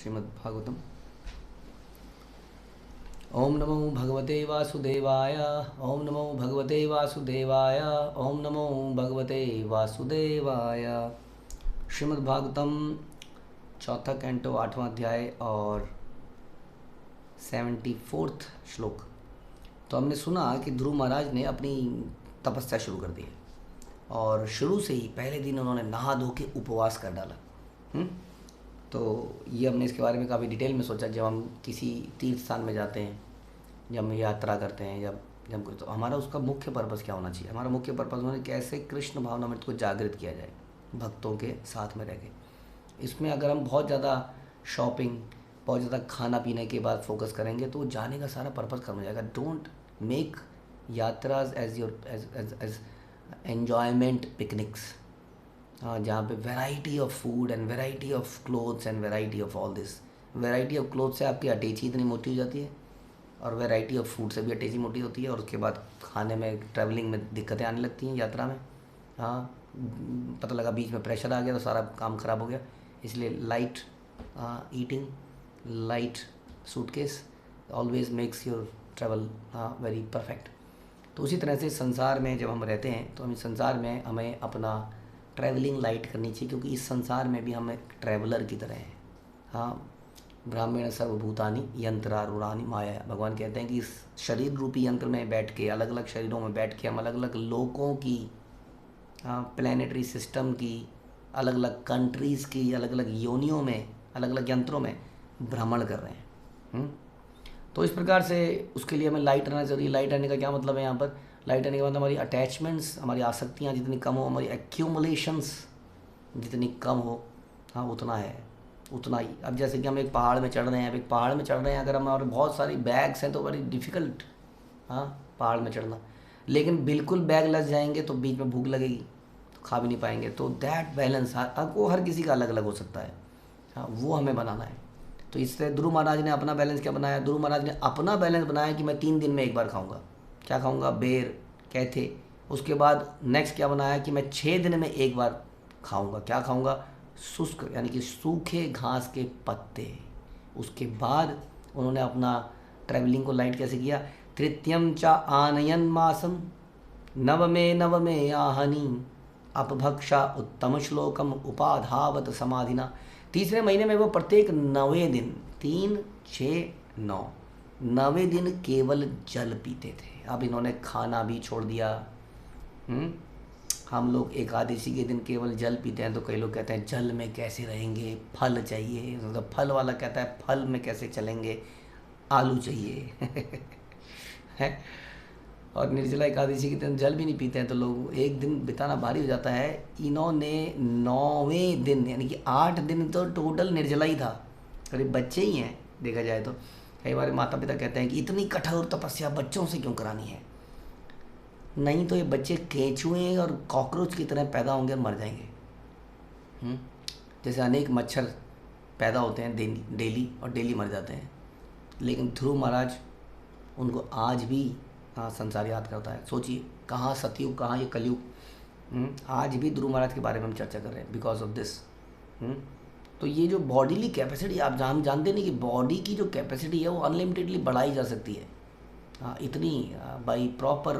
श्रीमद्भागवतम। ओम नमो भगवते वासुदेवाय। ओम नमो भगवते वासुदेवाय। ओम नमो भगवते वासुदेवाय। श्रीमद्भागवतम चौथा कैंटो 8वां अध्याय और 74th श्लोक। तो हमने सुना कि ध्रुव महाराज ने अपनी तपस्या शुरू कर दी और शुरू से ही पहले दिन उन्होंने नहा धो के उपवास कर डाला। तो ये हमने इसके बारे में काफ़ी डिटेल में सोचा। जब हम किसी तीर्थ स्थान में जाते हैं, जब हम यात्रा करते हैं, जब कुछ, तो हमारा उसका मुख्य पर्पज़ क्या होना चाहिए? हमारा मुख्य पर्पज़ होना कैसे कृष्ण भावनामृत को जागृत किया जाए भक्तों के साथ में रह के। इसमें अगर हम बहुत ज़्यादा शॉपिंग, बहुत ज़्यादा खाना पीने के बाद फोकस करेंगे तो जाने का सारा पर्पज़ खत्म हो जाएगा। Don't make yatras as your as enjoyment picnics, जहाँ पे variety of food and variety of clothes and variety of all this. Variety of cloth से आपकी अटैची इतनी मोटी हो जाती है और वैरायटी ऑफ फूड से भी अटैची मोटी होती है, और उसके बाद खाने में, ट्रैवलिंग में दिक्कतें आने लगती हैं यात्रा में। हाँ, पता लगा बीच में प्रेशर आ गया तो सारा काम ख़राब हो गया। इसलिए light eating, light suitcase always makes your travel very perfect. तो उसी तरह से संसार में जब हम रहते हैं तो हम इस संसार में हमें अपना ट्रैवलिंग लाइट करनी चाहिए, क्योंकि इस संसार में भी हम एक ट्रैवलर की तरह हैं। हाँ, ब्राह्मण सर्वभूतानि यंत्रारूढ़ानि माया। भगवान कहते हैं कि इस शरीर रूपी यंत्र में बैठ के, अलग अलग शरीरों में बैठ के हम अलग अलग लोकों की, प्लानिटरी सिस्टम की, अलग अलग कंट्रीज़ की, अलग अलग योनियों में, अलग अलग यंत्रों में भ्रमण कर रहे हैं। तो इस प्रकार से उसके लिए हमें लाइट रहना जरूरी। लाइट रहने का क्या मतलब है? यहाँ पर लाइट रहने के बाद हमारी अटैचमेंट्स, हमारी आसक्तियाँ जितनी कम हो, हमारी एक्यूमुलेशंस जितनी कम हो, हाँ उतना है, उतना ही। अब जैसे कि हम एक पहाड़ में चढ़ रहे हैं, अब एक पहाड़ में चढ़ रहे हैं, अगर हमारे बहुत सारी बैग्स हैं तो वेरी डिफ़िकल्ट, हाँ, पहाड़ में चढ़ना। लेकिन बिल्कुल बैग लग जाएंगे तो बीच में भूख लगेगी तो खा भी नहीं पाएंगे। तो दैट बैलेंस वो हर किसी का अलग अलग हो सकता है, हाँ, वो हमें बनाना है। तो इससे ध्रुव महाराज ने अपना बैलेंस क्या बनाया? ध्रुव महाराज ने अपना बैलेंस बनाया कि मैं 3 दिन में एक बार खाऊंगा। क्या खाऊंगा? बेर, कैथे। उसके बाद नेक्स्ट क्या बनाया कि मैं 6 दिन में एक बार खाऊंगा। क्या खाऊंगा? शुष्क यानी कि सूखे घास के पत्ते। उसके बाद उन्होंने अपना ट्रैवलिंग को लाइट कैसे किया? तृतीयम च आनयन मासम नवमे नवमे आहनी अपभक्षा उत्तम श्लोकम उपाधावत समाधिना। तीसरे महीने में वो प्रत्येक 9वें दिन, 3, 6, 9, 9वें दिन केवल जल पीते थे। अब इन्होंने खाना भी छोड़ दिया। हम लोग एकादशी के दिन केवल जल पीते हैं, तो कई लोग कहते हैं जल में कैसे रहेंगे, फल चाहिए। मतलब फल वाला कहता है फल में कैसे चलेंगे, आलू चाहिए है। और निर्जला एकादशी के दिन जल भी नहीं पीते हैं, तो लोग एक दिन बिताना भारी हो जाता है। इन्होंने 9वें दिन यानी कि 8 दिन तो टोटल निर्जला ही था। करीब बच्चे ही हैं देखा जाए तो। कई बार माता पिता कहते हैं कि इतनी कठोर तपस्या बच्चों से क्यों करानी है? नहीं तो ये बच्चे केंचुए और कॉकरोच की तरह पैदा होंगे और मर जाएंगे। जैसे अनेक मच्छर पैदा होते हैं डेली और डेली मर जाते हैं, लेकिन ध्रुव महाराज उनको आज भी संसार याद करता है। सोचिए, कहाँ सतयुग, कहाँ ये कलयुग। आज भी ध्रुव महाराज के बारे में हम चर्चा कर रहे हैं बिकॉज ऑफ दिस। तो ये जो बॉडीली कैपेसिटी, आप हम जानते नहीं कि बॉडी की जो कैपेसिटी है वो अनलिमिटेडली बढ़ाई जा सकती है। हाँ, इतनी बाई प्रॉपर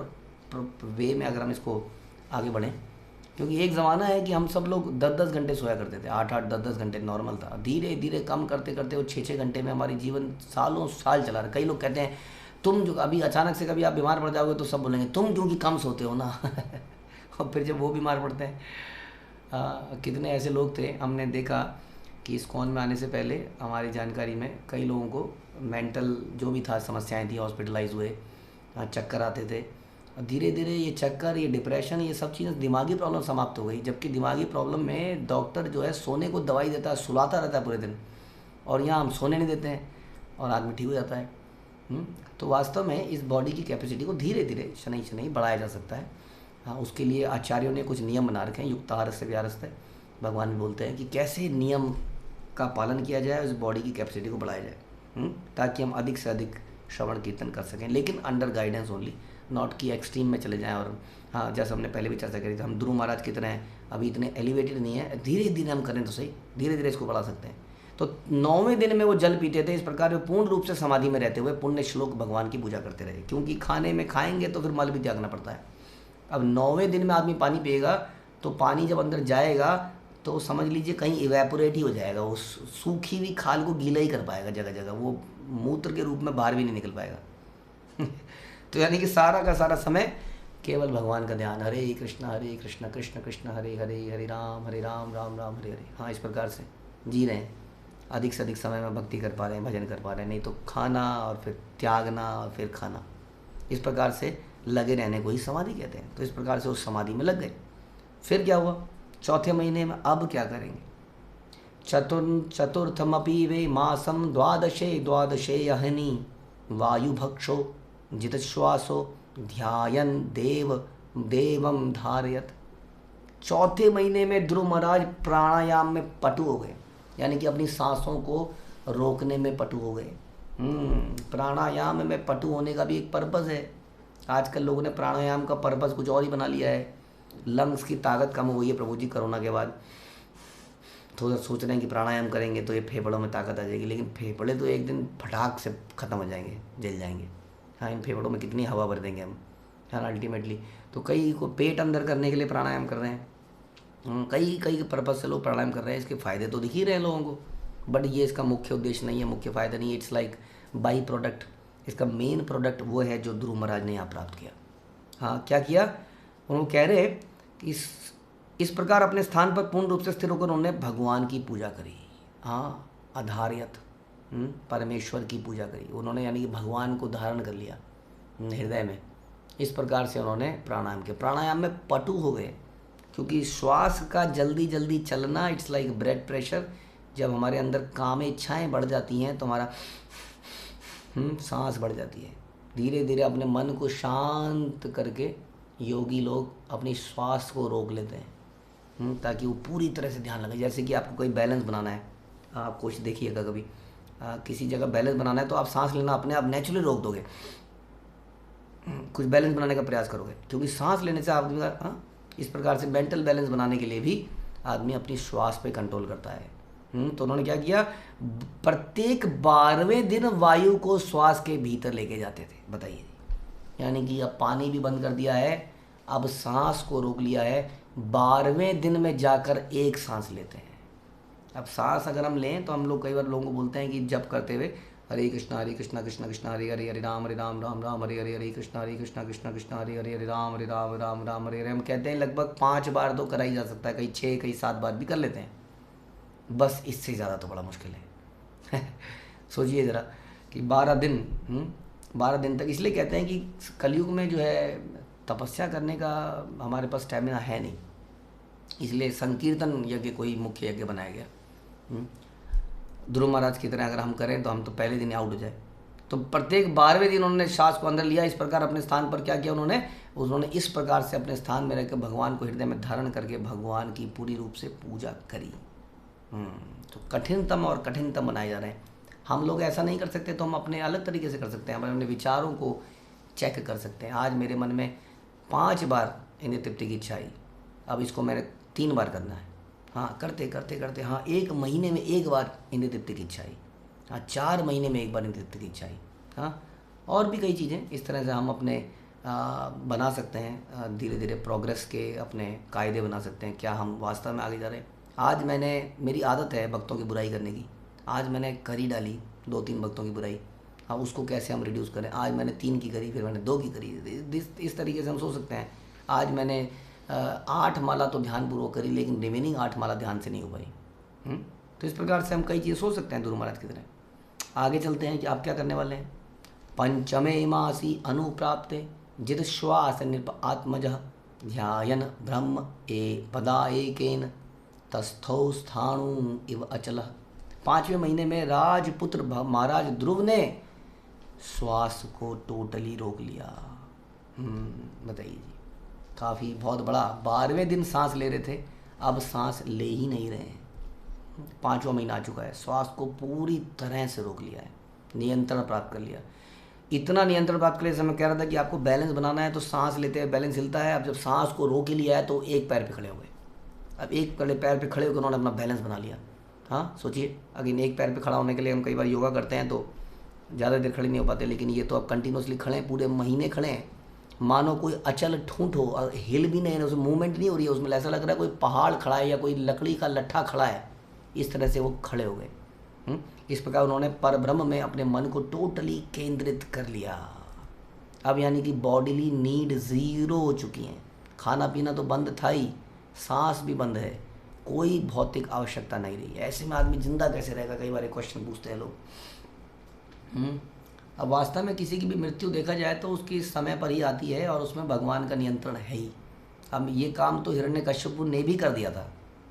वे में अगर हम इसको आगे बढ़ें। क्योंकि एक ज़माना है कि हम सब लोग 10-10 घंटे सोया करते थे, 8-8, 10-10 घंटे नॉर्मल था। धीरे धीरे कम करते करते वो 6-6 घंटे में हमारी जीवन सालों साल चला रहा। कई लोग कहते हैं तुम जो अभी अचानक से कभी आप बीमार पड़ जाओगे तो सब बोलेंगे तुम क्योंकि कम सोते हो ना और फिर जब वो बीमार पड़ते हैं, कितने ऐसे लोग थे हमने देखा कि इस्कॉन में आने से पहले हमारी जानकारी में कई लोगों को मेंटल जो भी था समस्याएं थी, हॉस्पिटलाइज हुए, चक्कर आते थे। धीरे धीरे ये चक्कर, ये डिप्रेशन, ये सब चीज़ें, दिमागी प्रॉब्लम समाप्त हो गई। जबकि दिमागी प्रॉब्लम में डॉक्टर जो है सोने को दवाई देता है, सुलाता रहता है पूरे दिन, और यहाँ हम सोने नहीं देते हैं और आदमी ठीक हो जाता है। तो वास्तव में इस बॉडी की कैपेसिटी को धीरे धीरे शनै शनै बढ़ाया जा सकता है। हाँ, उसके लिए आचार्यों ने कुछ नियम बना रखे हैं। युक्ताहारस्य विहारस्य, भगवान भी बोलते हैं कि कैसे नियम का पालन किया जाए, उस बॉडी की कैपेसिटी को बढ़ाया जाए, ताकि हम अधिक से अधिक श्रवण कीर्तन कर सकें, लेकिन अंडर गाइडेंस ओनली, नॉट कि एक्सट्रीम में चले जाएं। और हाँ, जैसे हमने पहले भी चर्चा करी थी, हम ध्रुव महाराज की तरह हैं, अभी इतने एलिवेटेड नहीं है, धीरे धीरे हम करें तो सही, धीरे धीरे इसको बढ़ा सकते हैं। तो 9वें दिन में वो जल पीते थे। इस प्रकार वे पूर्ण रूप से समाधि में रहते हुए पुण्य श्लोक भगवान की पूजा करते रहे, क्योंकि खाने में खाएंगे तो फिर मल भी त्यागना पड़ता है। अब 9वें दिन में आदमी पानी पिएगा तो पानी जब अंदर जाएगा तो समझ लीजिए कहीं इवेपोरेट ही हो जाएगा, वो सूखी हुई खाल को गीला ही कर पाएगा जगह जगह, वो मूत्र के रूप में बाहर भी नहीं निकल पाएगा। तो यानी कि सारा का सारा समय केवल भगवान का ध्यान, हरे कृष्ण कृष्ण कृष्ण हरे हरे, हरे राम राम राम हरे हरे। हाँ, इस प्रकार से जी रहे हैं, अधिक से अधिक समय में भक्ति कर पा रहे हैं, भजन कर पा रहे हैं। नहीं तो खाना और फिर त्यागना और फिर खाना, इस प्रकार से लगे रहने को ही समाधि कहते हैं। तो इस प्रकार से उस समाधि में लग गए। फिर क्या हुआ, चौथे महीने में अब क्या करेंगे, चतुर्थमपि वे मासम द्वादशे यहनी वायुभक्षो जितश्वासो ध्यायन देवम धारयत। चौथे महीने में ध्रुव महाराज प्राणायाम में पटु हो गए, यानी कि अपनी सांसों को रोकने में पटु हो गए। प्राणायाम में पटु होने का भी एक पर्पस है। आजकल लोगों ने प्राणायाम का पर्पस कुछ और ही बना लिया है। लंग्स की ताकत कम हो गई है प्रभु जी कोरोना के बाद, तो सोच रहे हैं कि प्राणायाम करेंगे तो ये फेफड़ों में ताकत आ जाएगी, लेकिन फेफड़े तो एक दिन फटाक से ख़त्म हो जाएंगे, जल जाएंगे। हाँ, इन फेफड़ों में कितनी हवा भर देंगे हम, हाँ अल्टीमेटली। तो कई को पेट अंदर करने के लिए प्राणायाम कर रहे हैं, कई पर्पज़ से लोग प्राणायाम कर रहे हैं। इसके फ़ायदे तो दिख ही रहे हैं लोगों को, बट ये इसका मुख्य उद्देश्य नहीं है, मुख्य फ़ायदा नहीं है। It's like by product. इसका मेन प्रोडक्ट वो है जो ध्रुव महाराज ने यहाँ प्राप्त किया। हाँ, क्या किया, उन्होंने कह रहे कि इस प्रकार अपने स्थान पर पूर्ण रूप से स्थिर होकर उन्होंने भगवान की पूजा करी। हाँ, आधार्यत, परमेश्वर की पूजा करी उन्होंने, यानी कि भगवान को धारण कर लिया हृदय में। इस प्रकार से उन्होंने प्राणायाम किया। प्राणायाम में पटु हो गए, क्योंकि श्वास का जल्दी जल्दी चलना, इट्स लाइक ब्लड प्रेशर। जब हमारे अंदर काम इच्छाएँ बढ़ जाती हैं तो हमारा सांस बढ़ जाती है। धीरे धीरे अपने मन को शांत करके योगी लोग अपनी श्वास को रोक लेते हैं, ताकि वो पूरी तरह से ध्यान लगे। जैसे कि आपको कोई बैलेंस बनाना है, आप कुछ देखिएगा कभी किसी जगह बैलेंस बनाना है तो आप सांस लेना अपने आप नेचुरली रोक दोगे, कुछ बैलेंस बनाने का प्रयास करोगे, क्योंकि सांस लेने से आदमी का इस प्रकार से मेंटल बैलेंस बनाने के लिए भी आदमी अपनी श्वास पे कंट्रोल करता है। तो उन्होंने क्या किया, प्रत्येक 12वें दिन वायु को श्वास के भीतर लेके जाते थे। बताइए, यानी कि अब पानी भी बंद कर दिया है, अब सांस को रोक लिया है, 12वें दिन में जाकर एक सांस लेते हैं। अब सांस अगर हम लें तो हम लोग कई बार लोगों को बोलते हैं कि जप करते हुए हरे कृष्णा कृष्ण कृष्ण हरे हरे, हरे राम राम राम हरे हरे, हरे कृष्ण कृष्ण कृष्ण हरे हरे, हरे राम राम हरे हरे। हम कहते हैं लगभग 5 बार तो करा ही जा सकता है, कई 6 कई 7 बार भी कर लेते हैं, बस इससे ज़्यादा तो बड़ा मुश्किल है। सोचिए ज़रा कि 12 दिन तक, इसलिए कहते हैं कि कलयुग में जो है तपस्या करने का हमारे पास स्टैमिना है नहीं, इसलिए संकीर्तन यज्ञ कोई मुख्य यज्ञ बनाया गया। ध्रुव महाराज की तरह अगर हम करें तो हम तो पहले दिन आउट हो जाए। तो प्रत्येक 12वें दिन उन्होंने श्वास को अंदर लिया। इस प्रकार अपने स्थान पर क्या किया उन्होंने इस प्रकार से अपने स्थान में रहकर भगवान को हृदय में धारण करके भगवान की पूरी रूप से पूजा करी। तो कठिनतम और कठिनतम बनाए जा रहे हैं। हम लोग ऐसा नहीं कर सकते तो हम अपने अलग तरीके से कर सकते हैं, हम अपने विचारों को चेक कर सकते हैं। आज मेरे मन में 5 बार इंद्रिय तृप्ति की इच्छा आई, अब इसको मैंने 3 बार करना है। हाँ, करते करते करते, हाँ 1 महीने में 1 बार इंद्रिय तृप्ति की इच्छा आई, हाँ 4 महीने में 1 बार इंद्रिय तृप्ति की इच्छा आई। हाँ, और भी कई चीज़ें इस तरह से हम अपने बना सकते हैं। धीरे धीरे प्रोग्रेस के अपने कायदे बना सकते हैं, क्या हम वास्तव में आगे जा रहे हैं। आज मेरी आदत है भक्तों की बुराई करने की, आज मैंने करी डाली 2-3 भक्तों की बुराई, हाँ उसको कैसे हम रिड्यूस करें। आज मैंने 3 की करी, फिर मैंने 2 की करी। इस तरीके से हम सोच सकते हैं। आज मैंने 8 माला तो ध्यानपूर्वक करी, लेकिन रिमेनिंग 8 माला ध्यान से नहीं हो पाई। तो इस प्रकार से हम कई चीज़ें सोच सकते हैं ध्रुव महाराज की तरह। आगे चलते हैं कि आप क्या करने वाले हैं। पंचमे मासी अनुप्राप्ते जित श्वास नृप आत्मज ध्यायन ब्रह्म पदा एकेन तस्थौ स्थाणु इव अचल। 5वें महीने में राजपुत्र महाराज ध्रुव ने श्वास को टोटली रोक लिया। बताइए जी, काफ़ी बहुत बड़ा। 12वें दिन सांस ले रहे थे, अब सांस ले ही नहीं रहे हैं। 5वां महीना आ चुका है, श्वास को पूरी तरह से रोक लिया है, नियंत्रण प्राप्त कर लिया। इतना नियंत्रण प्राप्त कर लिया, जैसे मैं कह रहा था कि आपको बैलेंस बनाना है तो सांस लेते हुए बैलेंस हिलता है। अब जब सांस को रोक ही लिया है तो एक पैर पे खड़े हो गए। अब एक पैर पे खड़े होकर उन्होंने अपना बैलेंस बना लिया। हाँ सोचिए, अगर एक पैर पे खड़ा होने के लिए हम कई बार योगा करते हैं तो ज़्यादा देर खड़े नहीं हो पाते, लेकिन ये तो अब कंटिन्यूसली खड़े हैं, पूरे महीने खड़े हैं, मानो कोई अचल ठूंठ हो और हिल भी नहीं है, उसमें मूवमेंट नहीं हो रही है, उसमें ऐसा लग रहा है कोई पहाड़ खड़ा है या कोई लकड़ी का लट्ठा खड़ा है, इस तरह से वो खड़े हो गए। इस प्रकार उन्होंने परब्रह्म में अपने मन को टोटली केंद्रित कर लिया। अब यानी कि बॉडीली नीड ज़ीरो हो चुकी हैं, खाना पीना तो बंद था ही, सांस भी बंद है, कोई भौतिक आवश्यकता नहीं रही। ऐसे में आदमी जिंदा कैसे रहेगा, कई बार क्वेश्चन पूछते हैं लोग। अब वास्तव में किसी की भी मृत्यु देखा जाए तो उसकी समय पर ही आती है और उसमें भगवान का नियंत्रण है ही। अब ये काम तो हिरण्यकश्यप ने भी कर दिया था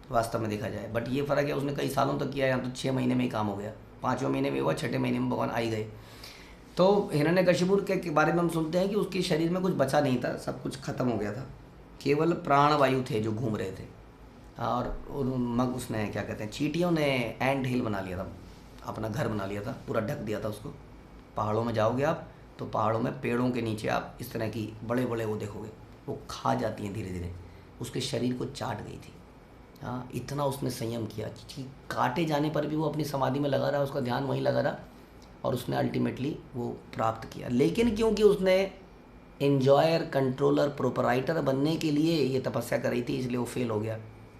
वास्तव में देखा जाए, बट ये फ़र्क है उसने कई सालों तक किया, यहाँ तो 6 महीने में ही काम हो गया, 5वें महीने में हुआ, 6ठे महीने में भगवान आ ही गए। तो हिरण्यकश्यप के बारे में हम सुनते हैं कि उसके शरीर में कुछ बचा नहीं था, सब कुछ खत्म हो गया था, केवल प्राणवायु थे जो घूम रहे थे। और उसने क्या कहते हैं, चींटियों ने एंड हिल बना लिया था, अपना घर बना लिया था, पूरा ढक दिया था उसको। पहाड़ों में जाओगे आप तो पहाड़ों में पेड़ों के नीचे आप इस तरह की बड़े बड़े वो देखोगे, वो खा जाती हैं धीरे धीरे, उसके शरीर को चाट गई थी। हाँ, इतना उसने संयम किया कि काटे जाने पर भी वो अपनी समाधि में लगा रहा, उसका ध्यान वहीं लगा रहा और उसने अल्टीमेटली वो प्राप्त किया। लेकिन क्योंकि उसने एन्जॉयर, कंट्रोलर, प्रोपराइटर बनने के लिए ये तपस्या कर रही थी, इसलिए वो फेल हो गया।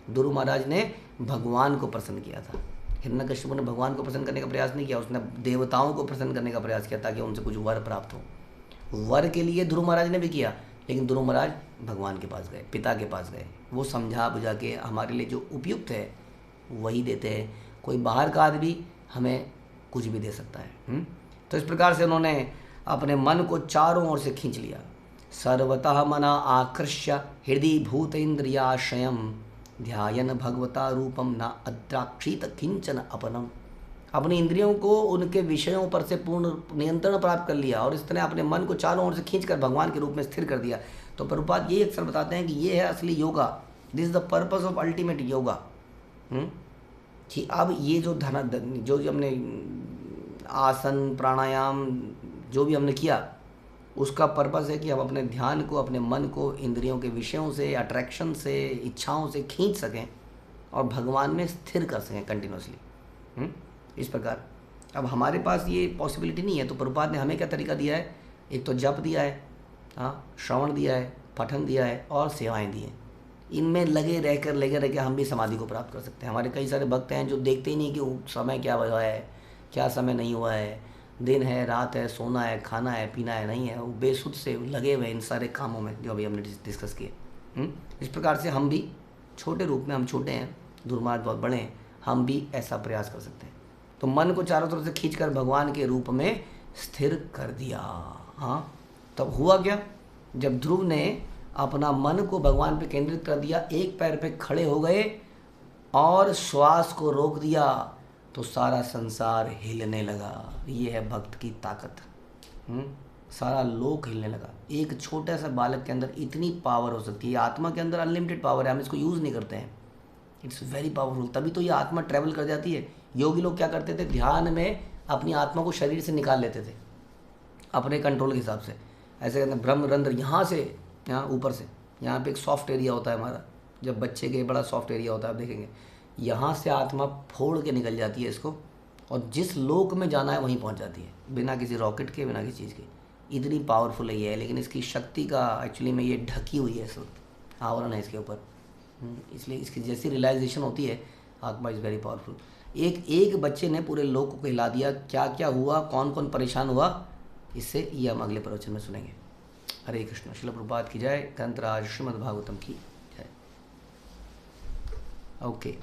ध्रुव महाराज ने भगवान को प्रसन्न किया था, हिरण्यकश्यप ने भगवान को प्रसन्न करने का प्रयास नहीं किया, उसने देवताओं को प्रसन्न करने का प्रयास किया ताकि उनसे कुछ वर प्राप्त हो। वर के लिए ध्रुव महाराज ने भी किया, लेकिन ध्रुव महाराज भगवान के पास गए, पिता के पास गए, वो समझा बुझा के हमारे लिए जो उपयुक्त है वही देते हैं। कोई बाहर का आदमी हमें कुछ भी दे सकता है। तो इस प्रकार से उन्होंने अपने मन को चारों ओर से खींच लिया। सर्वतः मना आकृष्य हृदय भूत इंद्रियाशयम ध्यायन भगवता रूपम न अद्राक्षित किंचन अपनम। अपनी इंद्रियों को उनके विषयों पर से पूर्ण नियंत्रण प्राप्त कर लिया और इस तरह अपने मन को चारों ओर से खींचकर भगवान के रूप में स्थिर कर दिया। तो प्रभुपाद ये अक्सर बताते हैं कि ये है असली yoga, this is the purpose of ultimate yoga. कि अब ये जो जो हमने आसन प्राणायाम जो भी हमने किया, उसका पर्पस है कि हम अपने ध्यान को, अपने मन को इंद्रियों के विषयों से, अट्रैक्शन से, इच्छाओं से खींच सकें और भगवान में स्थिर कर सकें कंटिन्यूसली। इस प्रकार अब हमारे पास ये पॉसिबिलिटी नहीं है, तो प्रभुपाद ने हमें क्या तरीका दिया है, एक तो जप दिया है, हाँ, श्रवण दिया है, पठन दिया है और सेवाएं दी हैं। इनमें लगे रहकर हम भी समाधि को प्राप्त कर सकते हैं। हमारे कई सारे भक्त हैं जो देखते ही नहीं कि समय क्या हुआ है, क्या समय नहीं हुआ है, दिन है, रात है, सोना है, खाना है, पीना है, नहीं है, वो बेसुध से लगे हुए इन सारे कामों में जो अभी हमने डिस्कस किए। इस प्रकार से हम भी छोटे रूप में, हम छोटे हैं, दुर्मार्ग बहुत बड़े हैं, हम भी ऐसा प्रयास कर सकते हैं। तो मन को चारों तरफ से खींचकर भगवान के रूप में स्थिर कर दिया। हाँ, तब हुआ क्या, जब ध्रुव ने अपना मन को भगवान पे केंद्रित कर दिया, एक पैर पे खड़े हो गए और श्वास को रोक दिया, तो सारा संसार हिलने लगा। ये है भक्त की ताकत। सारा लोक हिलने लगा। एक छोटा सा बालक के अंदर इतनी पावर हो सकती है। आत्मा के अंदर अनलिमिटेड पावर है, हम इसको यूज़ नहीं करते हैं। इट्स वेरी पावरफुल, तभी तो ये आत्मा ट्रैवल कर जाती है। योगी लोग क्या करते थे, ध्यान में अपनी आत्मा को शरीर से निकाल लेते थे अपने कंट्रोल के हिसाब से। ऐसे कहते हैं ब्रह्मरंध्र, यहाँ से, यहाँ ऊपर से, यहाँ पे एक सॉफ्ट एरिया होता है हमारा, जब बच्चे के बड़ा सॉफ्ट एरिया होता है, आप देखेंगे यहाँ से आत्मा फोड़ के निकल जाती है इसको, और जिस लोक में जाना है वहीं पहुँच जाती है, बिना किसी रॉकेट के, बिना किसी चीज़ के। इतनी पावरफुल है ये है, लेकिन इसकी शक्ति का एक्चुअली में ये ढकी हुई है, इस वक्त आवरण है इसके ऊपर, इसलिए इसकी जैसी रियलाइजेशन होती है, आत्मा इज़ वेरी पावरफुल। एक बच्चे ने पूरे लोक को हिला दिया। क्या क्या हुआ, कौन कौन परेशान हुआ, इससे ये हम अगले प्रवचन में सुनेंगे। हरे कृष्ण। श्रील प्रभुपाद की जय। ग्रंथराज श्रीमद् भागवतम की जय। ओके।